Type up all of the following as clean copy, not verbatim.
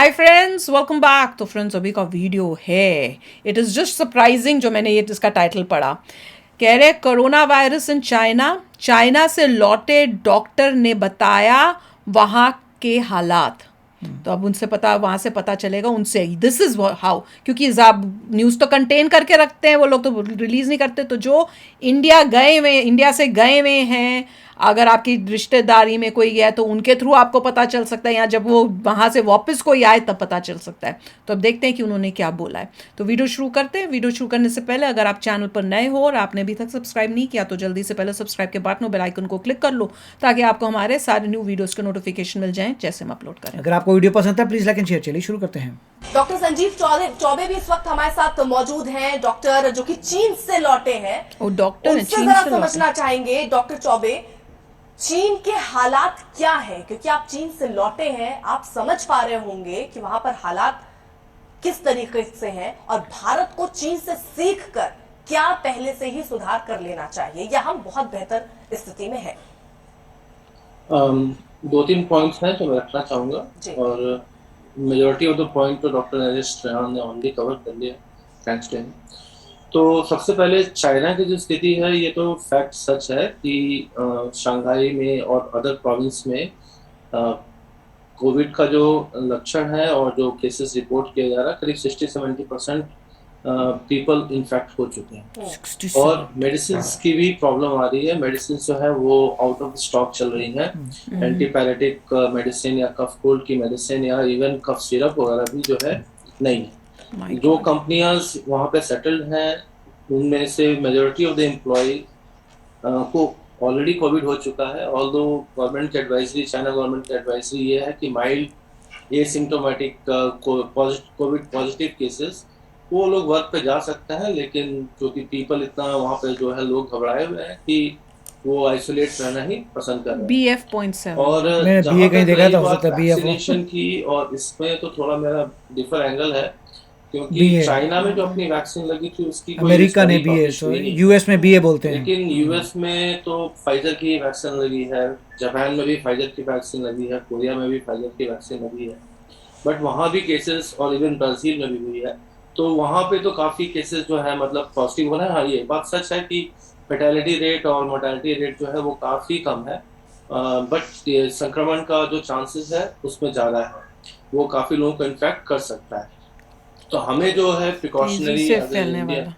Hi friends, welcome back. तो friends, अभी का वीडियो है, इट इज़ जस्ट सरप्राइजिंग जो मैंने ये इसका टाइटल पढ़ा। कह रहे corona virus in China, China से लौटे डॉक्टर ने बताया वहाँ के हालात। तो अब उनसे पता, वहाँ से पता चलेगा उनसे, दिस इज़ हाउ, क्योंकि न्यूज़ तो कंटेन करके रखते हैं वो लोग, तो रिलीज़ नहीं करते। तो जो इंडिया से गए हुए हैं, अगर आपकी रिश्तेदारी में कोई गया तो उनके थ्रू आपको पता चल सकता है, या जब वो वहाँ से वापस कोई आए तब पता चल सकता है। तो अब देखते हैं कि उन्होंने क्या बोला है। तो वीडियो शुरू करते हैं। वीडियो शुरू करने से पहले अगर आप चैनल पर नए हो और आपने अभी तक सब्सक्राइब नहीं किया तो जल्दी से पहले सब्सक्राइब के बटन, बेल आइकन को क्लिक कर लो, ताकि आपको हमारे सारे न्यू वीडियोस के नोटिफिकेशन मिल जाएं जैसे हम अपलोड करें। अगर आपको वीडियो पसंद है प्लीज लाइक एंड शेयर। चलिए शुरू करते हैं। डॉक्टर संजीव चौबे भी इस वक्त हमारे साथ मौजूद हैं। डॉक्टर जो कि चीन से लौटे हैं, ओ डॉक्टर उनसे चीन जरा से समझना चाहेंगे। डॉक्टर चौबे, चीन के हालात क्या है? क्योंकि आप चीन से लौटे हैं, आप समझ पा रहे होंगे कि वहां पर हालात किस तरीके से हैं, और भारत को चीन से सीख कर क्या पहले से ही सुधार कर लेना चाहिए, या हम बहुत बेहतर स्थिति में हैं? दो तीन पॉइंट्स हैं जो मैं रखना चाहूँगा, और मेजॉरिटी ऑफ द पॉइंट तो डॉक्टर नरेश त्रेहान ने ऑलरेडी कवर कर लिया, थैंक्स टू हिम। तो सबसे पहले चाइना की जो स्थिति है, ये तो फैक्ट सच है कि शंघाई में और अदर प्रोविंस में कोविड का जो लक्षण है और जो केसेस रिपोर्ट किया जा रहा है, करीब 60-70% पीपल इन्फेक्ट हो चुके हैं। और मेडिसिन की भी प्रॉब्लम आ रही है। मेडिसिन जो है वो आउट ऑफ स्टॉक चल रही है। एंटीपायरेटिक मेडिसिन या कफ कोल्ड की मेडिसिन या इवन कफ सिरप वगैरह भी जो है नहीं है। जो कंपनियां वहाँ पे सेटल्ड हैं, उनमें से मेजोरिटी ऑफ द एम्प्लॉय को ऑलरेडी कोविड हो चुका है। ऑल्दो गवर्नमेंट की एडवाइजरी, चाइना गवर्नमेंट की एडवाइजरी ये है कि mild asymptomatic Covid positive cases वो लोग वर्क पे जा सकते हैं, लेकिन क्योंकि पीपल इतना वहाँ पे जो है लोग घबराए हुए हैं कि वो आइसोलेट रहना ही पसंद कर रहे हैं। BF.7 और मैंने जहाँ बीए कहीं तक देखा रही था, हो बात सकता है BF हो। वैक्सीनेशन की, और इसमें तो थोड़ा मेरा डिफर एंगल है, क्योंकि बीए चाइना में जो अपनी वैक्सीन लगी थी उसकी कोई अमेरिका ने स्टडी बीए, पब्लिश हुई नहीं, यूएस में बीए बोलते हैं। लेकिन यूएस में तो फाइजर की वैक्सीन लगी है, जापान में भी फाइजर की वैक्सीन लगी है, कोरिया में भी फाइजर की वैक्सीन लगी है। बट वहाँ भी केसेस, और इवन ब्राज़ील में भी हुई है, तो वहाँ पे तो काफ़ी केसेस जो है मतलब पॉजिटिव हो रहा है। हाँ, ये बात सच है कि फर्टिलिटी रेट और मोर्टेलिटी रेट जो है वो काफ़ी कम है, बट संक्रमण का जो चांसेस है उसमें ज़्यादा है, वो काफ़ी लोगों को इन्फेक्ट कर सकता है। तो हमें जो है प्रिकॉशनरी एज ए इंडियन,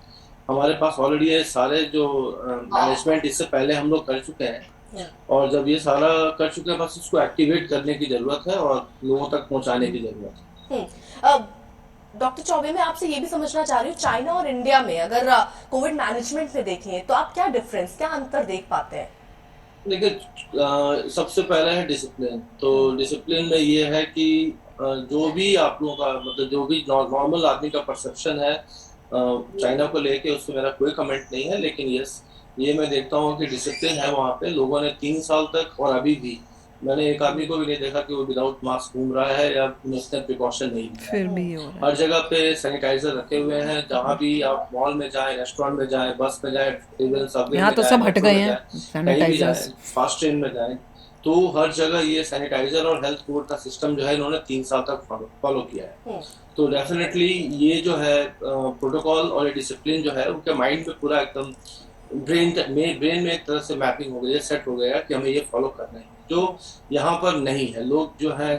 हमारे पास ऑलरेडी ये सारे जो मैनेजमेंट इससे पहले हम लोग कर चुके हैं, और जब ये सारा कर चुके हैं, बस इसको एक्टिवेट करने की जरूरत है और लोगों तक पहुंचाने की जरूरत है। डॉक्टर चौबे, मैं आपसे ये भी समझना चाह रही हूँ, चाइना और इंडिया में अगर कोविड मैनेजमेंट में देखें तो आप क्या डिफरेंस, क्या अंतर देख पाते हैं? देखिए, सबसे पहले है डिसिप्लिन। तो डिसिप्लिन में ये है कि जो भी आप लोगों का मतलब जो भी नॉर्मल आदमी का परसेप्शन है चाइना को लेके, उसमें मेरा कोई कमेंट नहीं है, लेकिन यस, ये मैं देखता हूँ कि डिसिप्लिन है वहाँ पे। लोगों ने 3 साल तक, और अभी भी मैंने एक आदमी को भी नहीं देखा कि वो विदाउट मास्क घूम रहा है या उसने प्रिकॉशन नहीं लिया। फिर भी हो रहा हर जगह पे सैनिटाइजर रखे हुए हैं, जहाँ भी आप मॉल में जाएं, रेस्टोरेंट में जाएं, बस में जाएं, इवन सबवे यहाँ में तो जाएं, सब हट मेट्रो गए में हैं जाएं, कहीं भी सैनिटाइजर्स। जाएं, फास्ट ट्रेन में जाएं, तो हर जगह ये सैनिटाइजर और हेल्थ कोड का सिस्टम जो है इन्होंने 3 साल तक फॉलो किया है। तो डेफिनेटली ये जो है प्रोटोकॉल और ये डिसिप्लिन जो है उनके माइंड में पूरा एकदम ब्रेन में एक तरह से मैपिंग हो गई है, सेट हो गया कि हमें ये फॉलो करना है, जो यहाँ पर नहीं है। लोग जो है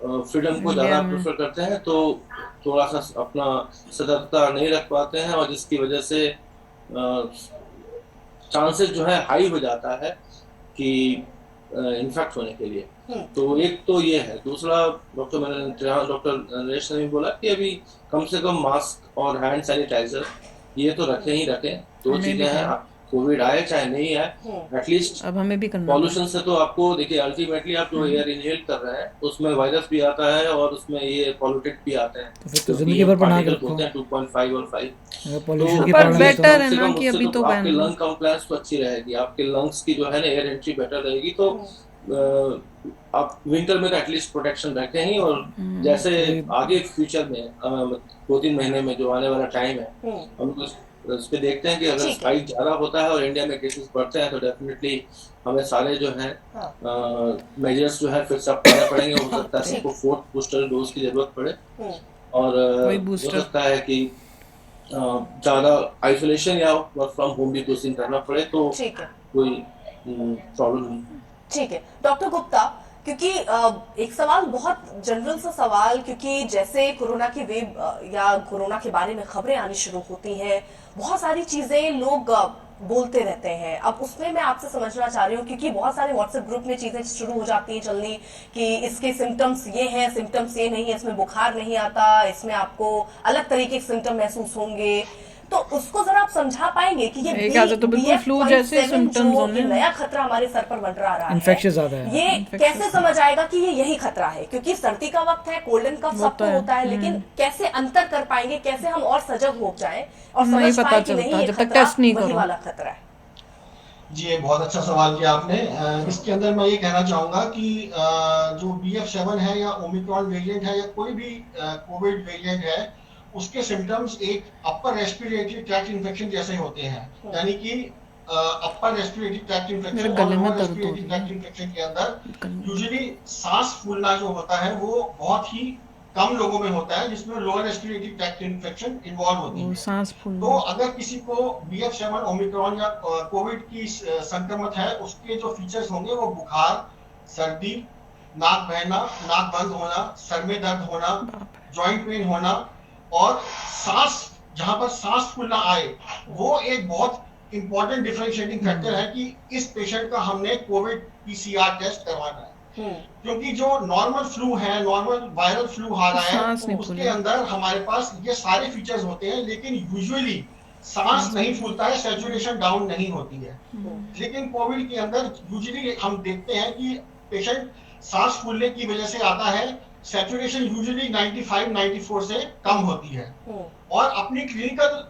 फ्रीडम को ज़्यादा प्रेफर करते हैं, तो थोड़ा सा अपना सतर्कता नहीं रख पाते हैं, और जिसकी वजह से चांसेस जो है हाई हो जाता है कि इन्फेक्ट होने के लिए। तो एक तो ये है। दूसरा, डॉक्टर नरेश ने भी बोला कि अभी कम से कम मास्क और हैंड सैनिटाइजर ये तो रखें ही रखें। दो चीजें हैं, कोविड आए चाहे नहीं आए, एटलीस्ट अब हमें भी करना पॉल्यूशन से तो आपको देखिए, अल्टीमेटली आप जो एयर इनहेल कर रहे हैं उसमें वायरस भी आता है और उसमें ये पॉल्यूटेड भी आते हैं, तो फिर तो जिंदगी भर बना के रखो। होते हैं 2.5 और 5। पॉल्यूशन की पर प्रॉब्लम बेटर है कम से ना कम कि उससे अभी तो तो आपके लंग कंप्लायंस तो अच्छी रहेगी, आपके लंग्स की जो है ना एयर एंट्री बेटर रहेगी। तो आप विंटर में तो एटलीस्ट प्रोटेक्शन रखें ही, और जैसे आगे फ्यूचर में 2-3 महीने में जो आने वाला टाइम है, हम उस पे देखते हैं कि अगर ठीक है। स्पाइक ज़्यादा होता है और इंडिया में केसेस बढ़ते हैं तो डेफिनेटली हमें सारे जो हैं हाँ। मेजर्स जो है फिर से अपनाने पड़ेंगे। हो सकता है बाप रे। सबको फोर्थ बूस्टर डोज की ज़रूरत पड़े हम्म, और वही हो बूस्टर। सकता है कि ज़्यादा आइसोलेशन या वर्क फ्रॉम होम भी कुछ दिन करना पड़े, तो ठीक है। कोई प्रॉब्लम नहीं। ठीक है डॉक्टर गुप्ता, क्योंकि एक सवाल बहुत जनरल सा सवाल, क्योंकि जैसे कोरोना की वेव या कोरोना के बारे में खबरें आनी शुरू होती हैं, बहुत सारी चीजें लोग बोलते रहते हैं। अब उसमें मैं आपसे समझना चाह रही हूँ, क्योंकि बहुत सारे व्हाट्सएप ग्रुप में चीजें शुरू हो जाती हैं चलनी कि इसके सिम्टम्स ये हैं, सिम्टम्स ये नहीं है, इसमें बुखार नहीं आता, इसमें आपको अलग तरीके के सिम्टम महसूस होंगे। तो उसको जरा आप समझा पाएंगे कि ये मेरे ख्याल से तो बिल्कुल फ्लू जैसे BF.7 symptoms जो होने ये हैं। नया खतरा हमारे सर पर मंडरा रहा है, Infectious ज़्यादा है। ये Infectious कैसे समझ आएगा कि ये यही खतरा है? क्योंकि सर्दी का वक्त है, कोल्ड एंड कफ वो सबको तो है। होता है, लेकिन कैसे अंतर कर पाएंगे, कैसे हम और सजग हो जाएं और नहीं समझ पता पाए कि चलता नहीं ये जब तक खतरा टेस्ट नहीं वही करो। वाला खतरा है। जी ये बहुत अच्छा सवाल किया आपने। इसके अंदर मैं ये कहना चाहूँगा कि जो BF.7 है या ओमिक्रॉन वेरिएंट है या कोई भी कोविड वेरिएंट है, उसके सिम्टम्स एक अपर रेस्पिरेटरी ट्रैक्ट इन्फेक्शन जैसे होते हैं। यानी कि अपर रेस्पिरेटरी ट्रैक्ट मेरे इन्फेक्शन और गले में लोअर दर्द हो रेस्पिरेटरी रही ट्रैक्ट है। इन्फेक्शन के अंदर गले में। यूजुअली सांस फूलना जो होता है वो बहुत ही कम लोगों में होता है, जिसमें lower respiratory tract infection involve होती वो है। सांस तो फूलना। अगर किसी को BF.7 ओमिक्रॉन या कोविड की संक्रमण है, उसके जो फीचर्स होंगे वो बुखार, सर्दी, नाक बहना, नाक बंद होना, सर में दर्द होना, बाप रे। जॉइंट पेन होना और सांस, जहां पर सांस फूलना आए, वो एक बहुत इंपॉर्टेंट डिफरेंशिएटिंग फैक्टर है कि इस पेशेंट का हमने कोविड PCR टेस्ट करवाना है। क्योंकि जो नॉर्मल फ्लू है, नॉर्मल वायरल फ्लू आ रहा सांस है, नहीं उसके फूलेगी। अंदर हमारे पास ये सारे फीचर्स होते हैं, लेकिन यूजुअली सांस नहीं फूलता है, सैचुरेशन डाउन नहीं होती है। लेकिन कोविड के अंदर यूजुअली हम देखते हैं कि पेशेंट सांस फूलने की वजह से आता है, सैचुरेशन यूजुअली 95-94 से कम होती है। और अपनी क्लिनिकल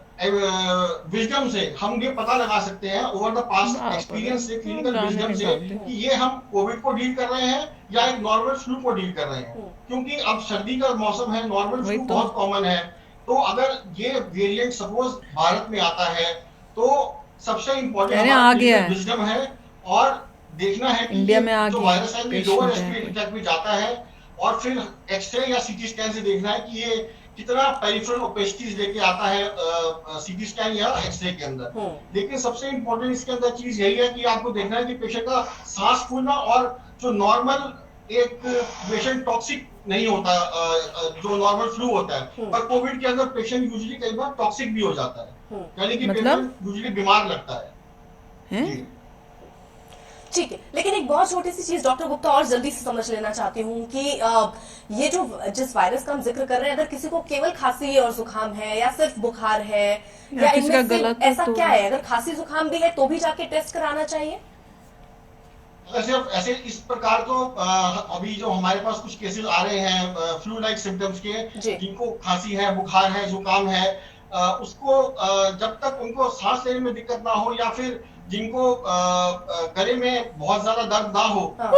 विजडम से हम ये पता लगा सकते हैं, ओवर द पास्ट बाप रे। एक्सपीरियंस से, क्लिनिकल जाने विजडम से, निकाल दे। कि ये हम कोविड को डील कर रहे हैं या एक नॉर्मल फ्लू को डील कर रहे हैं। क्योंकि अब सर्दी का मौसम है, नॉर्मल वही फ्लू तो। बहुत कॉमन है। तो अगर ये वेरिएंट सपोज भारत में आता है, तो सबसे कह इम्पोर्टेंट रहे हैं हमारा आ गया क्लिनिकल है। विजडम है और देखना है कि इंडिया ये में आ जो गया है, वायरस है ये पेशेंट लोअर है रेस्पिरेटरी कोई। ट्रैक्ट में जाता है, और फिर एक्सरे या CT स्कैन से देखना है कि ये कितना पेरिफेरल ओपेसिटीज लेके आता है CT स्कैन या एक्सरे के अंदर। लेकिन सबसे इम्पोर्टेंट इसके अंदर चीज यही है कि आपको देखना है कि पेशेंट का सांस फूलना, और जो नॉर्मल एक पेशेंट टॉक्सिक नहीं होता, जो नॉर्मल फ्लू होता है, पर कोविड के अंदर पेशेंट यूजुअली कई बार टॉक्सिक भी हो जाता है, यानी कि मतलब? पेशेंट यूजुअली बीमार लगता है। हैं? जी ठीक है, लेकिन एक बहुत छोटी सी चीज डॉक्टर गुप्ता और जल्दी से समझ लेना चाहती हूँ कि ये जो जिस वायरस का हम जिक्र कर रहे हैं, अगर किसी को केवल खांसी और जुकाम है या सिर्फ बुखार है या किसी का इनमें से गला ऐसा तो क्या है, अगर खांसी जुकाम भी है तो भी जाके टेस्ट कराना चाहिए? ऐसे इस प्रकार तो अभी जो हमारे पास कुछ केसेस आ रहे हैं फ्लू लाइक सिम्टम्स जी। के, जिनको खांसी है, बुखार है, जुकाम है, उसको जब तक उनको सांस लेने में दिक्कत ना हो या फिर जिनको गले में बहुत ज्यादा दर्द ना हो, हाँ।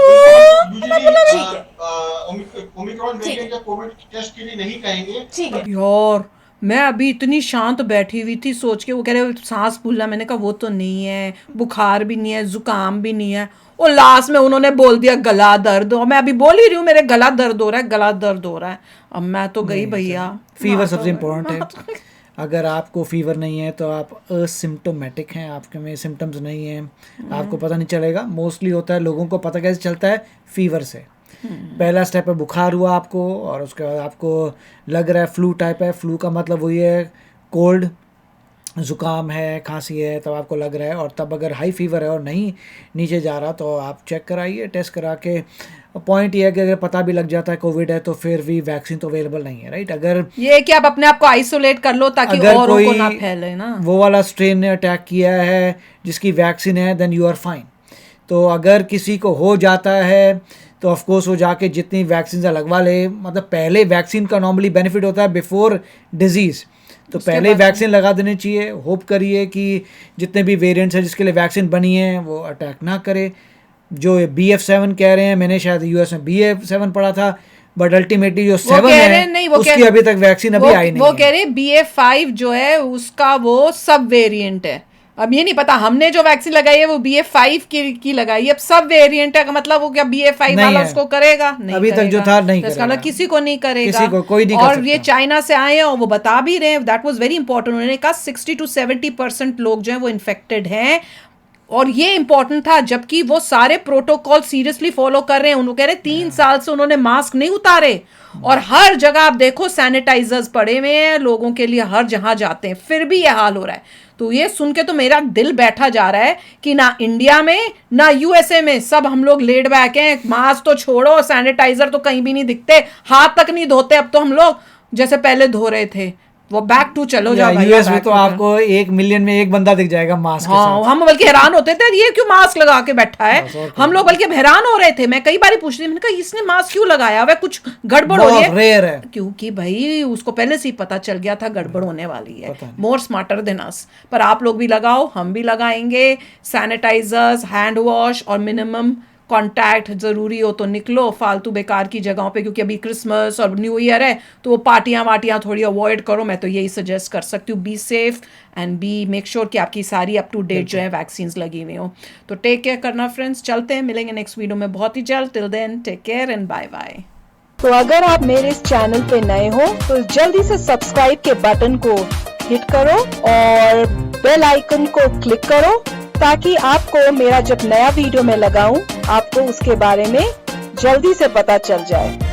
यूजुअली ठीक है। ओमिक्रॉन ठीक है। वेरिएंट या कोविड टेस्ट के लिए नहीं कहेंगे। ठीक है। यार मैं अभी इतनी शांत बैठी हुई थी सोच के, वो कह रहे सांस फूलना, मैंने कहा वो तो नहीं है, बुखार भी नहीं है, जुकाम भी नहीं है, और लास्ट में उन्होंने बोल दिया गला दर्द, और मैं अभी बोल ही रही हूँ मेरे गला दर्द हो रहा है, गला दर्द हो रहा है। अब मैं तो गई भैया। फीवर हाँ, सबसे तो- इम्पोर्टेंट है। अगर आपको फीवर नहीं है तो आप असिम्टोमेटिक हैं, आपके में सिम्टम्स नहीं हैं, आपको पता नहीं चलेगा। मोस्टली होता है, लोगों को पता कैसे चलता है? फीवर से। पहला स्टेप है बुखार हुआ आपको, और उसके बाद आपको लग रहा है फ्लू टाइप है। फ्लू का मतलब वही है कोल्ड, ज़ुकाम है, खांसी है, तब आपको लग रहा है। और तब अगर हाई फीवर है और नहीं नीचे जा रहा तो आप चेक कराइए, टेस्ट करा के। पॉइंट ये है कि अगर पता भी लग जाता है कोविड है तो फिर भी वैक्सीन तो अवेलेबल नहीं है, राइट। अगर ये कि आप अपने आप को आइसोलेट कर लो ताकि अगर औरों को कोई ना फैले ना। वो वाला स्ट्रेन ने अटैक किया है जिसकी वैक्सीन है, देन यू आर फाइन। तो अगर किसी को हो जाता है तो ऑफ कोर्स वो जाके जितनी वैक्सीन लगवा ले। मतलब पहले वैक्सीन का नॉर्मली बेनिफिट होता है बिफोर डिजीज़, तो पहले वैक्सीन लगा देनी चाहिए। होप करिए कि जितने भी वेरिएंट्स हैं जिसके लिए वैक्सीन बनी है वो अटैक ना करे। जो BF.7 कह रहे हैं, मैंने शायद US में BF.7 पढ़ा था, बट अल्टीमेटली जो वो 7 कह रहे है नहीं, वो उसकी कह- अभी तक वैक्सीन अभी आई नहीं वो है। कह रहे BA.5 जो है उसका वो सब वेरिएंट है। अब ये नहीं पता, हमने जो वैक्सीन लगाई है वो BA.5 की लगाई है, अब सब वेरिएंट है का मतलब वो क्या BA.5 नहीं वाला है। उसको करेगा? नहीं अभी तक करेगा। जो था नहीं तो इसका करेगा। मतलब किसी को नहीं करेगा, किसी को कोई नहीं कर और ये सकता। चाइना से आए हैं और वो बता भी रहे हैं, दैट वाज वेरी इंपॉर्टेंट। उन्होंने कहा 60 to 70% लोग जो हैं वो इन्फेक्टेड हैं, और ये इंपॉर्टेंट था जबकि वो सारे प्रोटोकॉल सीरियसली फॉलो कर रहे हैं। उन्होंने कह रहे 3 साल से उन्होंने मास्क नहीं उतारे, और हर जगह आप देखो सैनिटाइजर्स पड़े हुए हैं लोगों के लिए, हर जहां जाते हैं, फिर भी ये हाल हो रहा है। तो ये सुन के तो मेरा दिल बैठा जा रहा है कि ना इंडिया में ना USA में सब हम लोग लेड बैक हैं। मास्क तो छोड़ो, सैनिटाइजर तो कहीं भी नहीं दिखते, हाथ तक नहीं धोते अब तो हम लोग जैसे पहले धो रहे थे। वो बैक टू चलो जाओ भाई, यूएस में back तो to चलो। आपको 1 मिलियन में एक बंदा दिख जाएगा मास्क के हाँ, साथ। हम बल्कि हैरान होते थे ये क्यों मास्क लगा के बैठा है। बस और क्या। हम लोग बल्कि अब हैरान हो रहे थे, मैं कई बार पूछ रही, मैंने कहा इसने मास्क क्यों लगाया हुआ है, कुछ गड़बड़ हो रही बहुत है? रेयर है। क्योंकि भाई उसको पहले से ही पता चल गया था गड़बड़ होने वाली है। पता नहीं। मोर स्मार्टर देन अस। पर आप लोग भी लगाओ, हम भी लगाएंगे, सैनिटाइजर्स, हैंड वॉश, और मिनिमम कांटेक्ट, जरूरी हो तो निकलो फालतू बेकार की जगहों पे, क्योंकि अभी क्रिसमस और न्यू ईयर है तो वो पार्टियां वाटियां थोड़ी अवॉइड करो। मैं तो यही सजेस्ट कर सकती हूँ, be safe and be make sure कि आपकी सारी अप टू डेट जो है वैक्सीन लगी हुई हो। तो टेक केयर करना फ्रेंड्स, चलते हैं, मिलेंगे नेक्स्ट वीडियो में बहुत ही जल्द। Till then take care and bye bye. तो अगर आप मेरे इस चैनल पे नए हो तो जल्दी से सब्सक्राइब के बटन को हिट करो और बेल आइकन को क्लिक करो, ताकि आपको मेरा जब नया वीडियो मैं लगाऊं आपको उसके बारे में जल्दी से पता चल जाए।